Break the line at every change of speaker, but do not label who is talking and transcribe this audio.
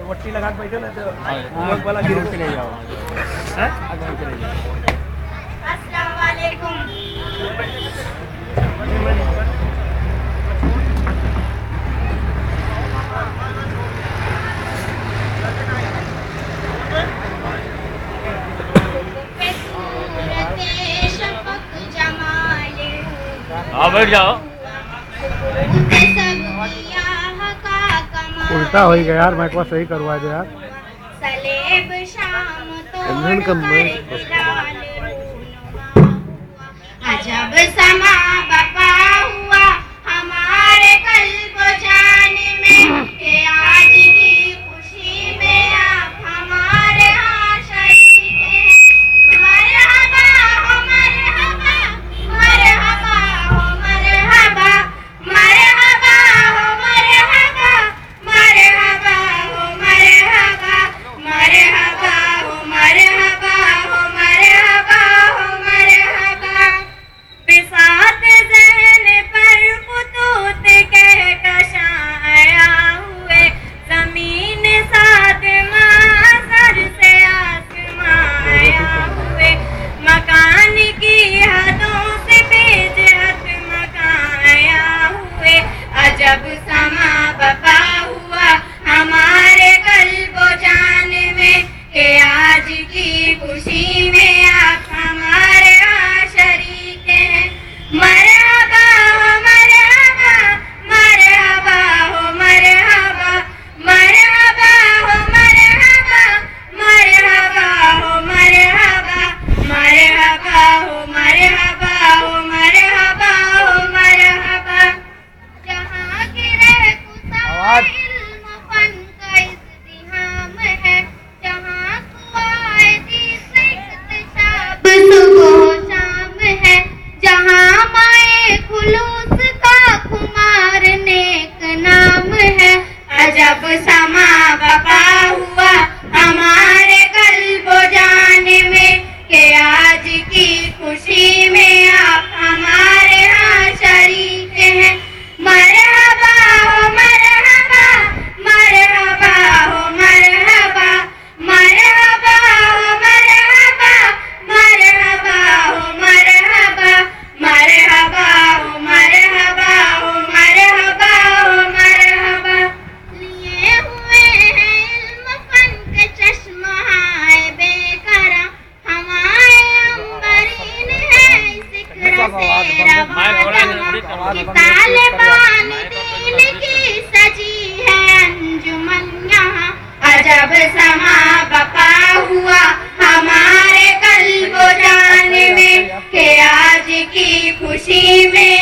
वट्टी लगा के बैठे ना तो वाला गिर चले जाओ।
अस्सलाम वालेकुम।
हाँ बैठ जाओ।
उल्टा हो गया यार, मैं को सही करवा दे यार।
सलेब शाम तो अजब समा बपा हुआ हमारे कल्ब जाने में कि आज की खुशी में आप हमारे यहाँ शरीक हैं। मरहबा हो मरहबा, मरहबा हो मरहबा, मरहबा हो मरहबा, मरहबा हो मरहबा, मरहबा हो मरहबा हो मरहबा हो मरहबा। बिसात ज़हन पर ख़ुतूत कहकशां आया हुए, ज़मीन सादमां सर से आसमां आया हुए, मकान की हदों से बेजहत मकान आया हुए। अजब समा बपा हुआ हमारे कल्बो जान में कि आज की खुशी में आप हमारे यहाँ शरीक हैं। मरहबा हो मरहबा, मरहबा हो मरहबा, मरहबा हो मरहबा, मरहबा हो मरहबा, मरहबा हो मरहबा हो मरहबा हो मरहबा। जहाँ गिरे कुसा इल्म फन का इज़्तिहाम है, जहाँ कुआयदी से इख्तिशाब सुबह शाम है, जहाँ माए खुलूस का खुमार नेक नाम है। अजब समा बपा हुआ हमारे कल्बो जाने में कि आज की खुशी में आप हमारे यहाँ शरीक हैं। मरहबा हो मरहबा, मरहबा हो मरहबा, मरहबा हो मरहबा, मरहबा हो मरहबा, मरहबा हो मरहबा हो मरहबा हो मरहबा। लिए हुए हैं इल्म फन के चश्माए बेकरां, हमारे अंबरीन है ज़िक्र से रवा जहां। तालिबान दीन की सजी है अंजुमन यहाँ। अजब समा बपा हुआ हमारे कल्बो जाने में कि आज की खुशी में